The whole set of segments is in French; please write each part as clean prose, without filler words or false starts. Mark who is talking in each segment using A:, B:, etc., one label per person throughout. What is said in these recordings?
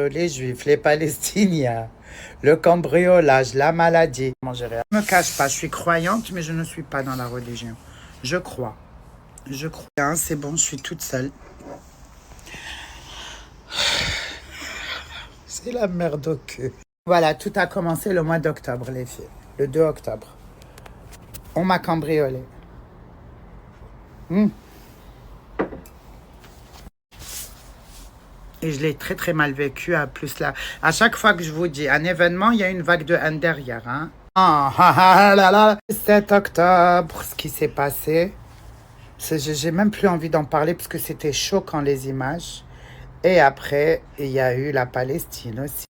A: les Juifs, les Palestiniens, le cambriolage, la maladie. Je ne me cache pas, je suis croyante, mais je ne suis pas dans la religion. Je crois. Je crois. Hein, c'est bon, je suis toute seule. C'est la merde au cul. Voilà, tout a commencé le mois d'octobre, les filles. Le 2 octobre. On m'a cambriolé. Et je l'ai très très mal vécu. À chaque fois que je vous dis un événement, il y a une vague de haine derrière. Hein. Là, là. 7 octobre, ce qui s'est passé. J'ai même plus envie d'en parler parce que c'était choquant les images. Et après, il y a eu la Palestine aussi.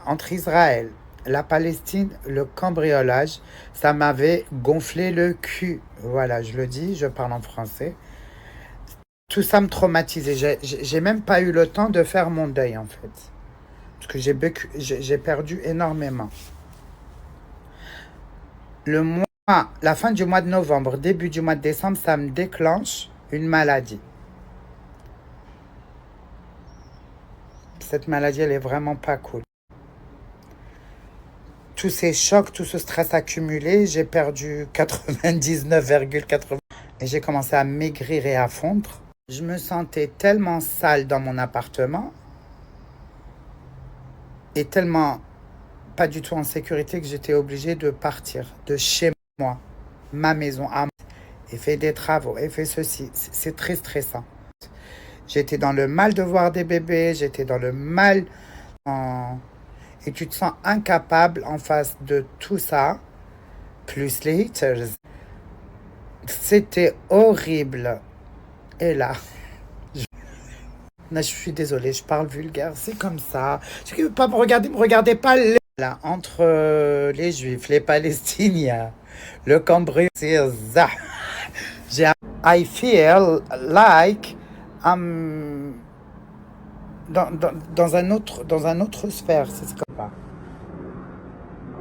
A: Entre Israël, la Palestine, le cambriolage, ça m'avait gonflé le cul. Voilà, je le dis, je parle en français. Tout ça me traumatisait. J'ai même pas eu le temps de faire mon deuil, en fait. Parce que j'ai perdu énormément. La fin du mois de novembre, début du mois de décembre, ça me déclenche une maladie. Cette maladie, elle est vraiment pas cool. Tous ces chocs, tout ce stress accumulé, j'ai perdu 99,80 et j'ai commencé à maigrir et à fondre. Je me sentais tellement sale dans mon appartement et tellement pas du tout en sécurité que j'étais obligée de partir de chez moi, ma maison, à moi, et fait des travaux, et fait ceci. C'est très stressant. J'étais dans le mal de voir des bébés, j'étais dans le mal et tu te sens incapable en face de tout ça, plus les haters. C'était horrible. Et là, je suis désolée, je parle vulgaire, c'est comme ça. Je ne veux pas me regardez pas là, entre les Juifs, les Palestiniens, le cambriolage. I feel like I'm dans un autre sphère, c'est ce que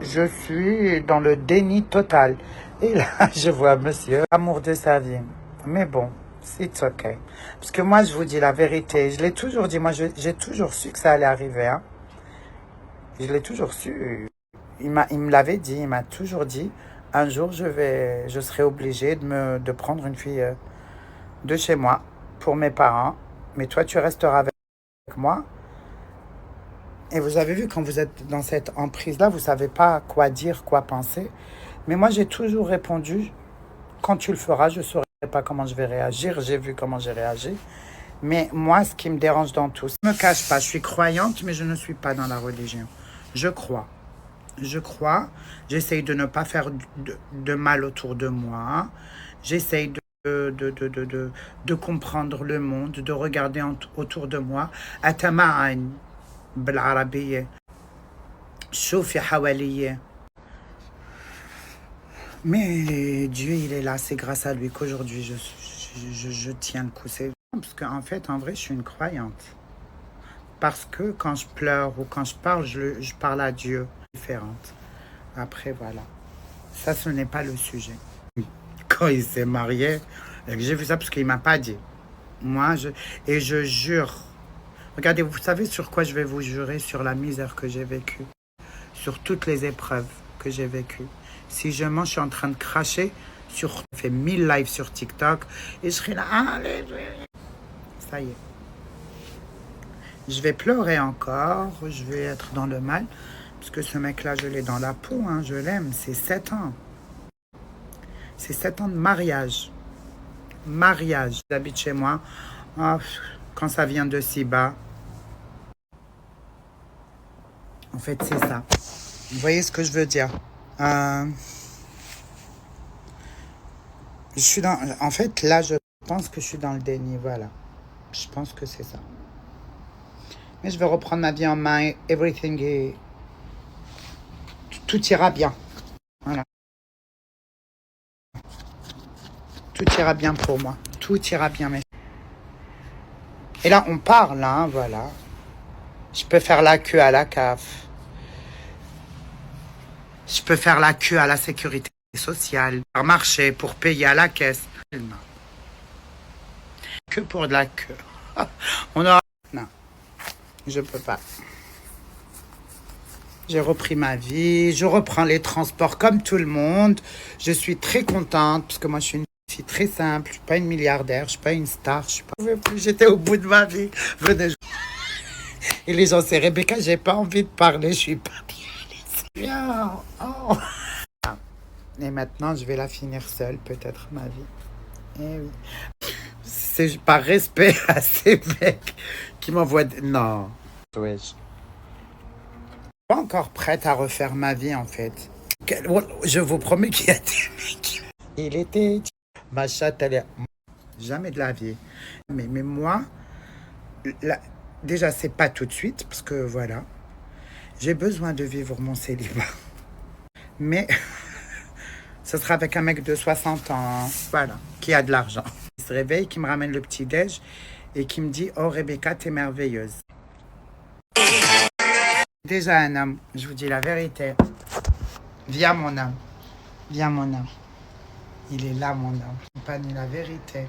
A: je suis dans le déni total. Et là, je vois monsieur, amour de sa vie. Mais bon, c'est ok. Parce que moi, je vous dis la vérité. Je l'ai toujours dit. Moi, j'ai toujours su que ça allait arriver. Hein. Je l'ai toujours su. Il me l'avait dit. Il m'a toujours dit. Un jour, je serai obligé de prendre une fille de chez moi pour mes parents. Mais toi, tu resteras avec moi. Et vous avez vu, quand vous êtes dans cette emprise-là, vous ne savez pas quoi dire, quoi penser. Mais moi, j'ai toujours répondu, quand tu le feras, je ne saurais pas comment je vais réagir. J'ai vu comment j'ai réagi. Mais moi, ce qui me dérange dans tout, je ne me cache pas, je suis croyante, mais je ne suis pas dans la religion. Je crois. Je crois. J'essaye de ne pas faire de mal autour de moi. J'essaye de comprendre le monde, de regarder autour de moi. أتمعن بالعربية شوفي حواليا. Mais Dieu, il est là, c'est grâce à lui qu'aujourd'hui je tiens le coup. Parce qu'en fait, en vrai, je suis une croyante. Parce que quand je pleure ou quand je parle, je parle à Dieu. Différente. Après, voilà. Ça, ce n'est pas le sujet. Quand il s'est marié, j'ai vu ça parce qu'il ne m'a pas dit. Moi, je jure. Regardez, vous savez sur quoi je vais vous jurer? Sur la misère que j'ai vécue. Sur toutes les épreuves que j'ai vécues. Si je mens, je suis en train de cracher sur... Je fais 1000 lives sur TikTok et je serai là. Allez, ça y est. Je vais pleurer encore. Je vais être dans le mal. Parce que ce mec-là, je l'ai dans la peau. Hein, je l'aime. C'est 7 ans. C'est 7 ans de mariage. Mariage. J'habite chez moi. Oh, quand ça vient de si bas. En fait, c'est ça. Vous voyez ce que je veux dire? Je suis dans... En fait, là, je pense que je suis dans le déni. Voilà. Je pense que c'est ça. Mais je vais reprendre ma vie en main. Everything est... Tout ira bien. Voilà. Tout ira bien pour moi. Tout ira bien. Mais... Et là, on parle, hein, voilà. Je peux faire la queue à la CAF. Je peux faire la queue à la sécurité sociale. Pour marcher, pour payer à la caisse. Non. Que pour de la queue. On aura... Non. Je peux pas. J'ai repris ma vie, je reprends les transports comme tout le monde. Je suis très contente parce que moi je suis une fille très simple, je suis pas une milliardaire, je suis pas une star, je suis pas. Je pouvais plus, j'étais au bout de ma vie. Venez. Et les gens, c'est Rebecca, j'ai pas envie de parler, je suis pas bien. Oh. Et maintenant, je vais la finir seule, peut-être ma vie. Eh oui. C'est par respect à ces mecs qui m'envoient. Non. Wesh. Pas encore prête à refaire ma vie en fait. Je vous promets qu'il y a des mecs. Il était ma chatte, elle est jamais de la vie. Mais moi, la- déjà c'est pas tout de suite parce que voilà, j'ai besoin de vivre mon célibat. Mais ce sera avec un mec de 60 ans, voilà, qui a de l'argent. Il se réveille, qui me ramène le petit déj et qui me dit oh Rebecca, t'es merveilleuse. Déjà un homme, je vous dis la vérité. Viens mon âme. Viens mon âme. Il est là mon âme. Je ne pas ni la vérité.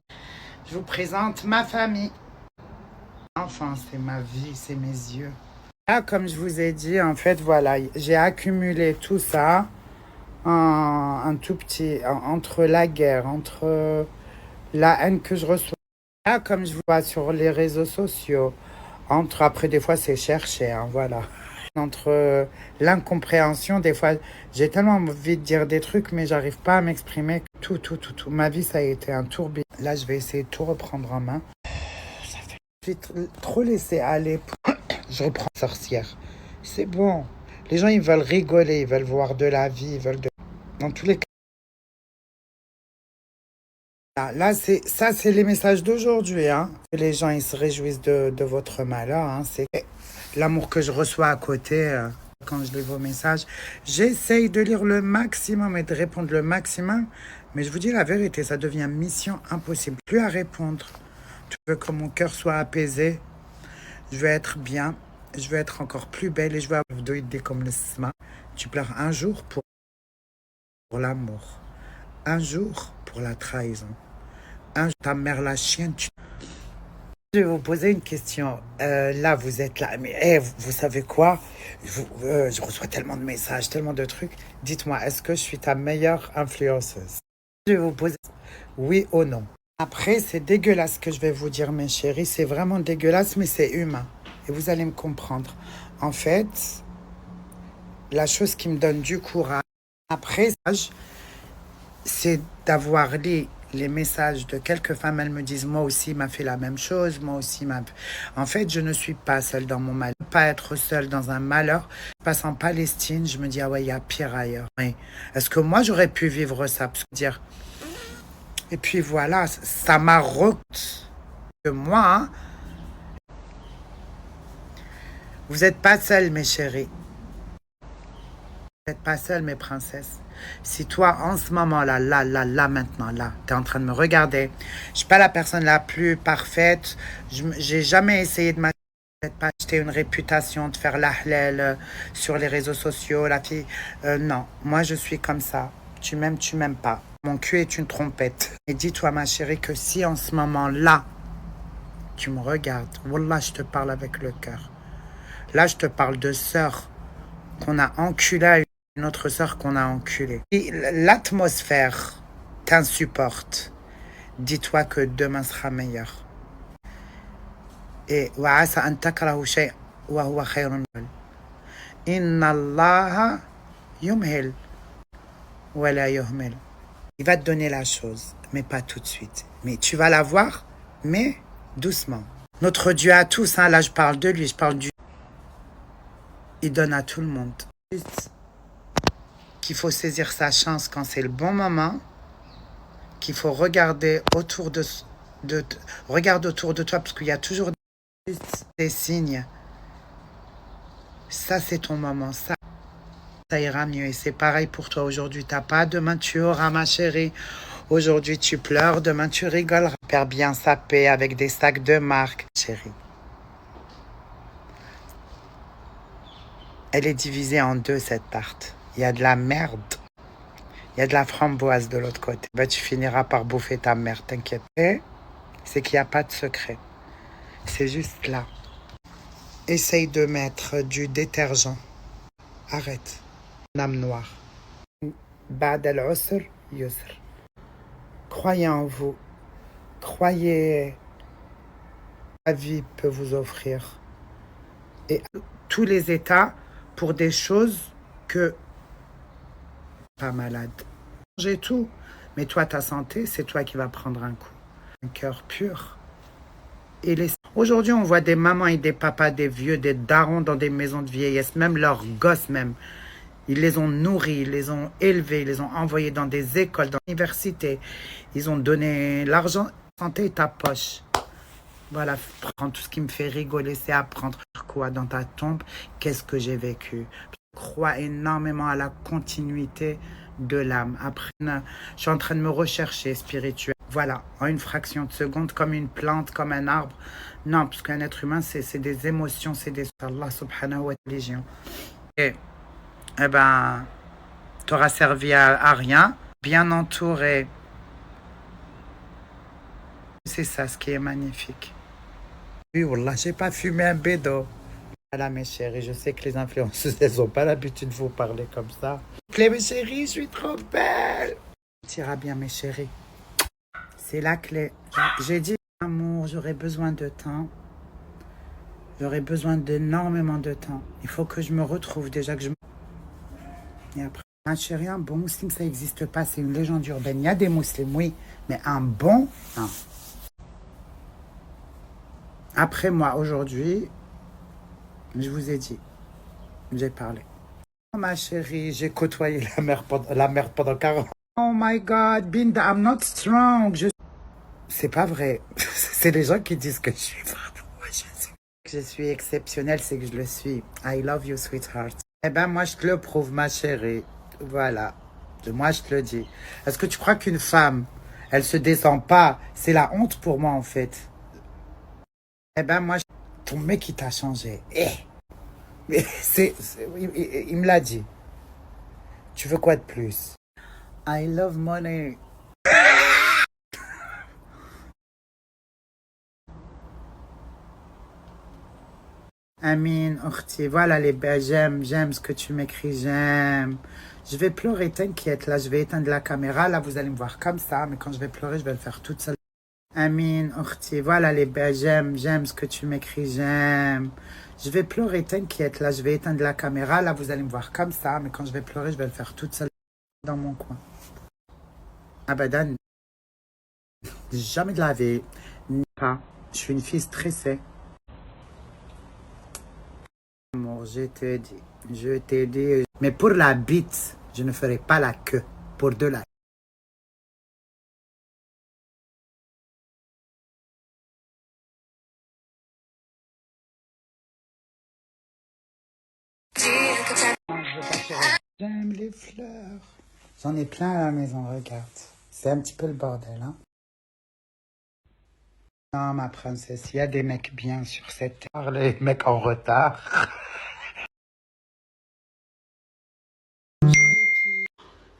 A: Je vous présente ma famille. Enfin, c'est ma vie, c'est mes yeux. Là, comme je vous ai dit, en fait, voilà, j'ai accumulé tout ça en un tout petit, entre la guerre, entre la haine que je reçois. Là, comme je vois sur les réseaux sociaux, entre, après, des fois, c'est cherché, hein, voilà. Entre l'incompréhension, des fois, j'ai tellement envie de dire des trucs, mais j'arrive pas à m'exprimer. Tout. Ma vie, ça a été un tourbillon. Là, je vais essayer de tout reprendre en main. Ça fait... J'ai trop laissé aller. Je reprends sorcière. C'est bon. Les gens, ils veulent rigoler, ils veulent voir de la vie, ils veulent de... Dans tous les cas. Là, c'est les messages d'aujourd'hui. Hein. Les gens, ils se réjouissent de votre malheur. Hein. C'est l'amour que je reçois à côté quand je lis vos messages. J'essaye de lire le maximum et de répondre le maximum. Mais je vous dis la vérité, ça devient mission impossible. Plus à répondre. Tu veux que mon cœur soit apaisé. Je veux être bien. Je veux être encore plus belle. Et je veux avoir idées comme le sma. Tu pleures un jour pour l'amour. Un jour pour la trahison. Un jour, ta mère la chienne. Je vais vous poser une question. Là, vous êtes là. Mais vous savez quoi? Je reçois tellement de messages, tellement de trucs. Dites-moi, est-ce que je suis ta meilleure influenceuse? Je vais vous poser oui ou non. Après, c'est dégueulasse ce que je vais vous dire, mes chéris. C'est vraiment dégueulasse, mais c'est humain. Et vous allez me comprendre. En fait, la chose qui me donne du courage, après, c'est d'avoir lu les messages de quelques femmes. Elles me disent, moi aussi, m'a fait la même chose, moi aussi, m'a... En fait, je ne suis pas seule dans mon malheur. Pas être seule dans un malheur. Je passe en Palestine, je me dis, ah ouais, il y a pire ailleurs. Oui. Est-ce que moi, j'aurais pu vivre ça? Parce que dire... Et puis voilà, ça m'a recouté que moi, hein, vous n'êtes pas seuls, mes chéris. Vous n'êtes pas seuls, mes princesses. Si toi, en ce moment-là, là, maintenant, là, tu es en train de me regarder, je ne suis pas la personne la plus parfaite, j'ai jamais essayé de m'acheter une réputation, de faire la halal sur les réseaux sociaux, la fille. Non, moi, je suis comme ça. Tu m'aimes pas. Mon cul est une trompette. Et dis-toi, ma chérie, que si en ce moment-là, tu me regardes, wallah, je te parle avec le cœur. Là, je te parle de sœurs qu'on a enculées à une autre sœur qu'on a enculée. Et l'atmosphère t'insupporte. Dis-toi que demain sera meilleur. Et وَعَسَى أَن تَكْرَهُ شَيْءًا وَهُوَ خَيْرٌ لَكُمْ إِنَّ اللَّهَ يُمْهِلُ وَلَا يُهْمِلُ. Il va te donner la chose, mais pas tout de suite. Mais tu vas la voir, mais doucement. Notre Dieu à tous, hein, là je parle de lui, je parle du... Il donne à tout le monde. Qu'il faut saisir sa chance quand c'est le bon moment, qu'il faut regarder autour regarde autour de toi, parce qu'il y a toujours des signes. Ça, c'est ton moment, ça ira mieux. Et c'est pareil pour toi aujourd'hui. T'as pas, demain tu auras, ma chérie. Aujourd'hui tu pleures, demain tu rigoleras. Père bien sa paix avec des sacs de marque, chérie. Elle est divisée en deux, cette tarte. Il y a de la merde. Il y a de la framboise de l'autre côté. Ben, tu finiras par bouffer ta mère, t'inquiète. Et c'est qu'il n'y a pas de secret. C'est juste là. essaye de mettre du détergent. Arrête. Âme noire. Ba'd al-usr, yusr. Croyez en vous. Croyez la vie peut vous offrir. Et tous les états pour des choses que pas malade. J'ai tout. Mais toi, ta santé, c'est toi qui vas prendre un coup. Un cœur pur. Et aujourd'hui, on voit des mamans et des papas, des vieux, des darons dans des maisons de vieillesse, même leurs gosses même. Ils les ont nourris, ils les ont élevés, ils les ont envoyés dans des écoles, dans l'université. Ils ont donné l'argent. Santé est ta poche. Voilà, prends tout ce qui me fait rigoler, c'est apprendre quoi dans ta tombe, qu'est-ce que j'ai vécu. Je crois énormément à la continuité de l'âme. Après, je suis en train de me rechercher spirituel. Voilà, en une fraction de seconde, comme une plante, comme un arbre. Non, parce qu'un être humain, c'est des émotions, c'est des... Allah subhanahu wa ta'ala. Et, eh ben, t'auras servi à rien, bien entouré. C'est ça ce qui est magnifique. Oui, Wallah, j'ai pas fumé un bédo. Voilà, mes chéris, je sais que les influenceuses, elles n'ont pas l'habitude de vous parler comme ça. Mes chéris, je suis trop belle. Ça ira bien, mes chéris. C'est la clé. J'ai dit, amour, j'aurais besoin de temps. J'aurais besoin d'énormément de temps. Il faut que je me retrouve déjà, que je me... Et après, un chéri, un bon musulman, ça n'existe pas. C'est une légende urbaine. Il y a des musulmans, oui, mais un bon, non. Après moi, aujourd'hui, je vous ai dit, j'ai parlé. Oh, ma chérie, j'ai côtoyé la mer pendant 40 ans. Oh my God, Binda, I'm not strong. C'est pas vrai. C'est les gens qui disent que je suis je suis exceptionnelle, c'est que je le suis. I love you, sweetheart. Eh ben, moi, je te le prouve, ma chérie. Voilà. Moi, je te le dis. Est-ce que tu crois qu'une femme, elle se descend pas? C'est la honte pour moi, en fait. Eh ben, moi, ton mec, il t'a changé. Il me l'a dit. Tu veux quoi de plus? I love money. Amine, Orti, voilà les belles, j'aime ce que tu m'écris, j'aime. Je vais pleurer, t'inquiète, là, je vais éteindre la caméra, là, vous allez me voir comme ça, mais quand je vais pleurer, je vais le faire toute seule. Amine, Orti, voilà les belles, j'aime ce que tu m'écris, j'aime. Je vais pleurer, t'inquiète, là, je vais éteindre la caméra, là, vous allez me voir comme ça, mais quand je vais pleurer, je vais le faire toute seule dans mon coin. Abadan, jamais de la vie, pas. Je suis une fille stressée. Amour, je t'ai dit, mais pour la bite, je ne ferai pas la queue, pour de la... J'aime les fleurs. J'en ai plein à la maison, regarde. C'est un petit peu le bordel, hein. Non, ma princesse, il y a des mecs bien sur cette terre, les mecs en retard.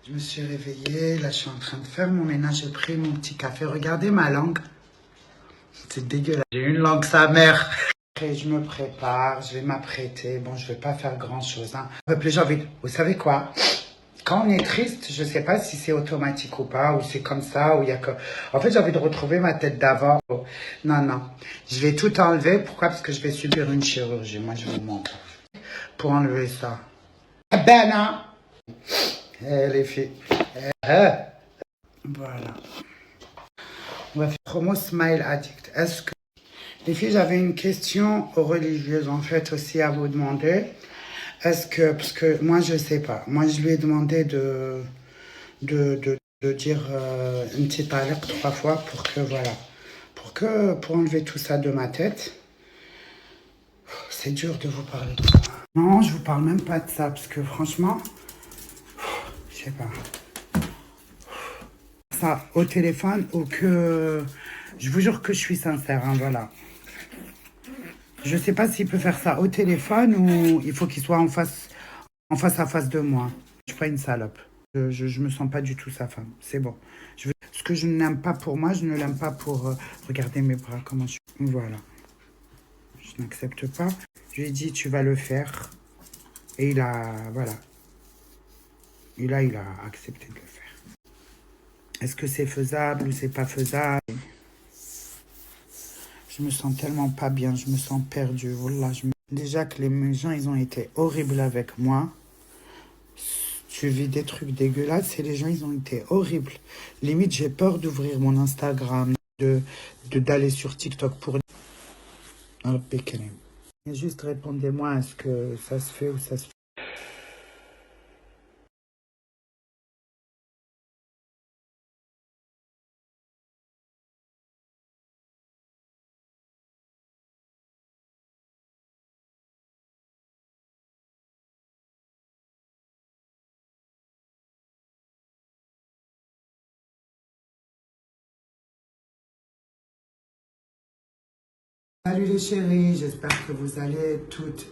A: Je me suis réveillée, là je suis en train de faire mon ménage, j'ai pris mon petit café. Regardez ma langue. C'est dégueulasse. J'ai une langue sa mère. Après, je me prépare, je vais m'apprêter. Bon, je vais pas faire grand chose, hein. Plus j'ai envie. Vous savez quoi? Quand on est triste, je sais pas si c'est automatique ou pas, ou c'est comme ça, ou il y a que... En fait, j'ai envie de retrouver ma tête d'avant. Non, non. Je vais tout enlever. Pourquoi? Parce que je vais subir une chirurgie. Moi, je vous montre. Pour enlever ça. Ben, non. Les filles. Voilà. On va faire promo Smile Addict. Est-ce que... Les filles, j'avais une question religieuse, en fait, aussi à vous demander. Est-ce que... Parce que moi, je sais pas. Moi, je lui ai demandé de dire une petite alerte 3 fois pour que, voilà, pour enlever tout ça de ma tête. C'est dur de vous parler de ça. Non, je vous parle même pas de ça, parce que franchement, je sais pas. Ça au téléphone ou que... Je vous jure que je suis sincère, hein, voilà. Je sais pas s'il peut faire ça au téléphone ou il faut qu'il soit en face à face de moi. Je suis pas une salope. Je me sens pas du tout sa femme. C'est bon. Ce que je n'aime pas pour moi, je ne l'aime pas pour... regarder mes bras, comment je suis. Voilà. Je n'accepte pas. Je lui ai dit, tu vas le faire. Et il a, voilà. Et là, il a accepté de le faire. Est-ce que c'est faisable ou c'est pas faisable? Je me sens tellement pas bien, je me sens perdue. Voilà, déjà que les gens, ils ont été horribles avec moi. Je vis des trucs dégueulasses et les gens, ils ont été horribles. Limite, j'ai peur d'ouvrir mon Instagram, d'aller sur TikTok pour... Juste répondez-moi, est-ce que ça se fait ou ça se fait? Salut les chéris, j'espère que vous allez toutes.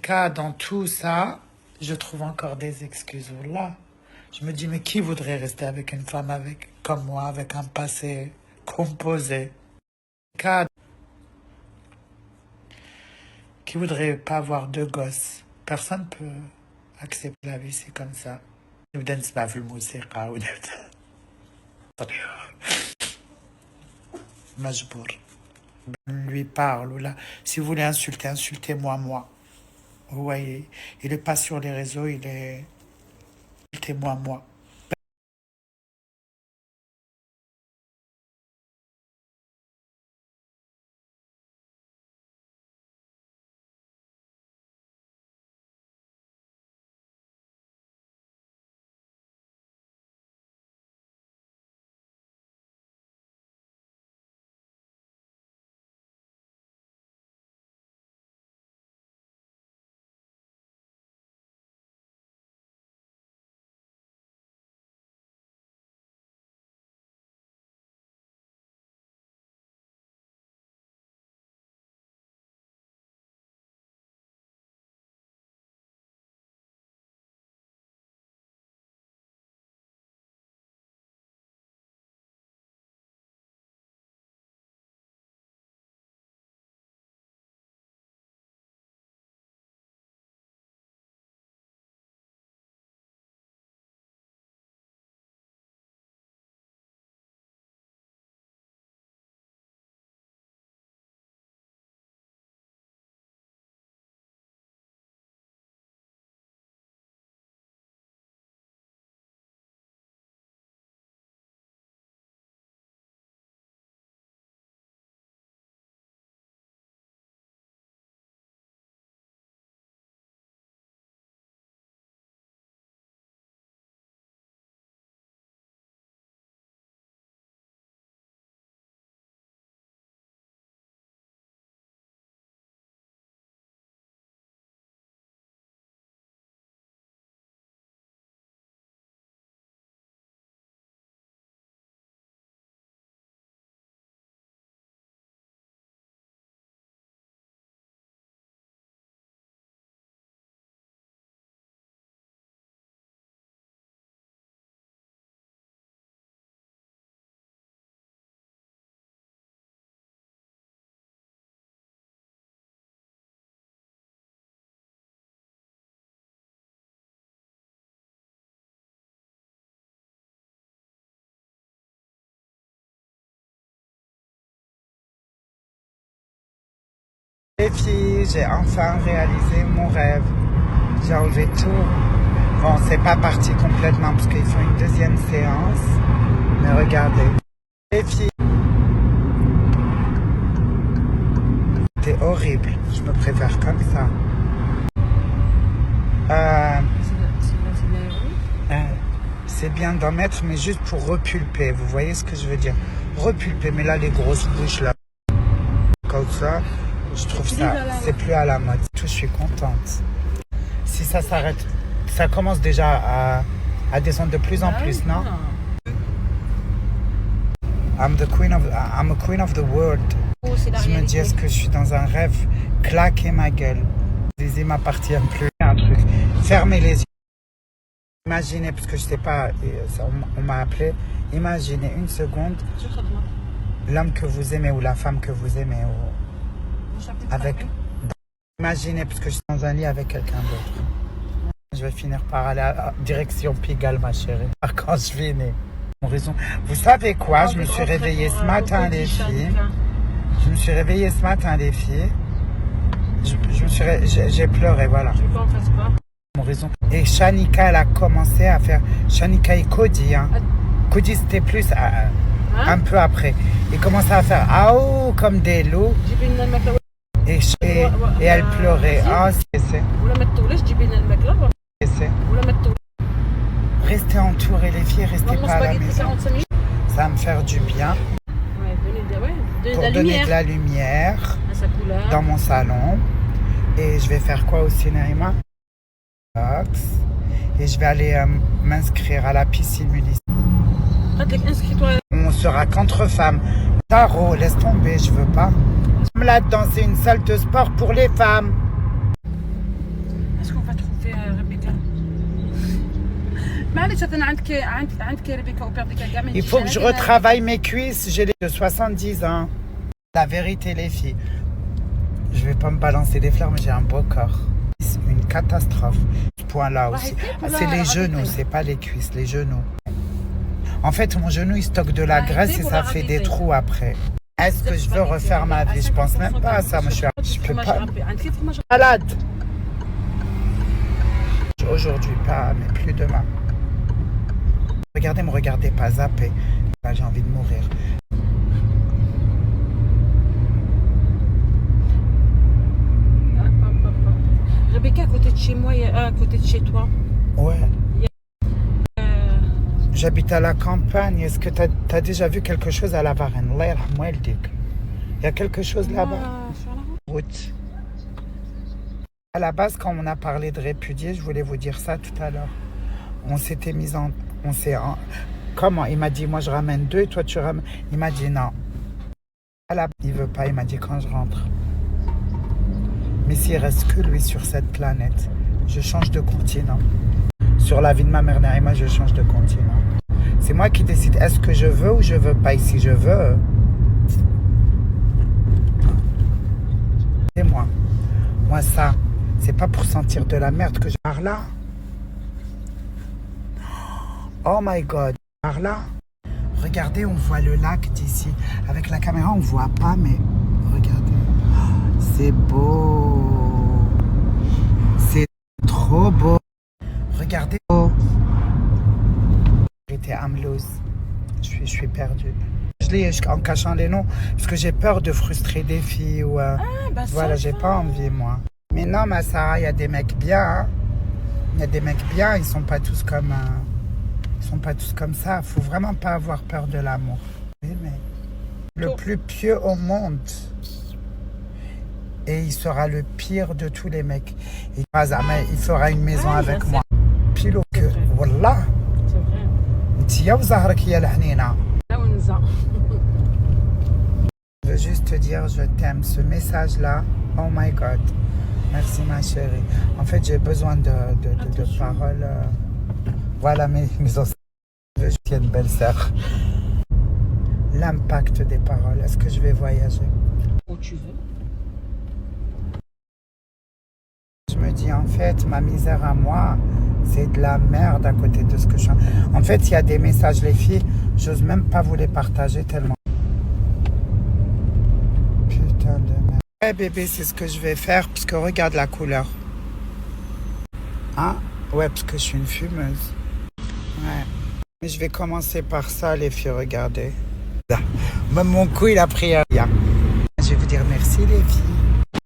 A: Cas dans tout ça, je trouve encore des excuses. Là, je me dis, mais qui voudrait rester avec une femme comme moi, avec un passé composé? Cas qui voudrait pas avoir deux gosses? Personne peut accepter la vie, c'est comme ça. نبدأ نسمع في الموسيقى ونبدأ مجبور. Lui parle ou là. Si vous voulez insulter, insultez-moi, moi. Vous voyez, il est pas sur les réseaux, il est... Insultez-moi, moi. Les filles, j'ai enfin réalisé mon rêve. J'ai enlevé tout. Bon, c'est pas parti complètement parce qu'ils font une deuxième séance. Mais regardez. Les filles, c'est horrible. Je me préfère comme ça. C'est bien d'en mettre, mais juste pour repulper. Vous voyez ce que je veux dire? Repulper. Mais là, les grosses bouches, là, comme ça, je trouve ça, c'est plus à la mode. Je suis contente. si ça s'arrête, ça commence déjà à descendre de plus en plus, non? I'm a queen of the world. Je me dis, est-ce que je suis dans un rêve? Claquer ma gueule. Les yeux m'appartiennent plus. Un truc. Fermez les yeux. Imaginez, parce que je sais pas, on m'a appelé. Imaginez une seconde l'homme que vous aimez ou la femme que vous aimez. Imaginez, parce que je suis dans un lit avec quelqu'un d'autre. Je vais finir par aller à direction Pigalle, ma chérie. Quand je vais né. Vous savez quoi? Je me suis réveillée ce matin, les filles. J'ai pleuré, voilà. Mon raison. Et Shanika, elle a commencé à faire. Shanika et Cody. Hein. Cody, c'était plus un peu après. Ils commençaient à faire aou comme des loups. Et elle pleurait. Ah, c'est. Restez entourés, les filles, restez pas à la maison. Ça va me faire du bien. Pour donner de la lumière dans mon salon. Et je vais faire quoi aussi, Naïma? Et je vais aller m'inscrire à la piscine municipale. On sera qu'entre femmes. Taro, laisse tomber, je veux pas. Là-dedans, c'est une salle de sport pour les femmes.
B: Est-ce qu'on va trouver Rebecca?
A: Il faut que je retravaille mes cuisses. J'ai de 70 ans. La vérité, les filles. Je vais pas me balancer des fleurs, mais j'ai un beau corps. C'est une catastrophe. Ce point-là aussi. C'est les genoux, c'est pas les cuisses, les genoux. En fait, mon genou, il stocke de la graisse et ça fait des trous après. Est-ce que je veux refaire ma vie? Je pense même pas à ça. Moi, je peux pas. Malade. Aujourd'hui pas, mais plus demain. Regardez, me regardez pas, zappez. Là, j'ai envie de mourir.
B: Rebecca, à côté de chez moi, à côté de chez toi.
A: Ouais. J'habite à la campagne. Est-ce que tu as déjà vu quelque chose à la Varenne? Il y a quelque chose là-bas. Route. À la base, quand on a parlé de répudier, je voulais vous dire ça tout à l'heure. On s'était mis en... Comment? Il m'a dit, moi je ramène 2 et toi tu ramènes... Il m'a dit non. Il veut pas, il m'a dit quand je rentre. Mais s'il reste que lui sur cette planète, je change de continent. Sur la vie de ma mère Naïma, je change de continent. C'est moi qui décide, est-ce que je veux ou je veux pas? Et si je veux... C'est moi. Moi ça, c'est pas pour sentir de la merde que je pars là. Oh my God. Par là, regardez, on voit le lac d'ici. Avec la caméra, on voit pas, mais regardez. Oh, c'est beau. C'est trop beau. Regardez. Oh. J'étais amoureuse. Je suis perdue. Je l'ai en cachant les noms parce que j'ai peur de frustrer des filles ou voilà, j'ai pas envie moi. Mais non, ma Sarah, il y a des mecs bien. Hein. Il y a des mecs bien, ils sont pas tous comme ça. Faut vraiment pas avoir peur de l'amour. Le plus pieux au monde. Et il sera le pire de tous les mecs. Il fera une maison avec moi. Pile au cœur. Wallah.
B: C'est vrai.
A: Je veux juste te dire, je t'aime. Ce message-là, oh my God. Merci ma chérie. En fait, j'ai besoin de paroles. Voilà mes enseignements. Je suis une belle sœur. L'impact des paroles. Est-ce que je vais voyager?
B: Où tu veux.
A: Je me dis, en fait, ma misère à moi, c'est de la merde à côté de ce que je suis. En fait, il y a des messages, les filles, j'ose même pas vous les partager tellement. Putain de merde. Eh bébé, c'est ce que je vais faire, parce que regarde la couleur. Hein? Ouais, parce que je suis une fumeuse. Ouais. Mais je vais commencer par ça, les filles, regardez. Même mon cou, il a pris un...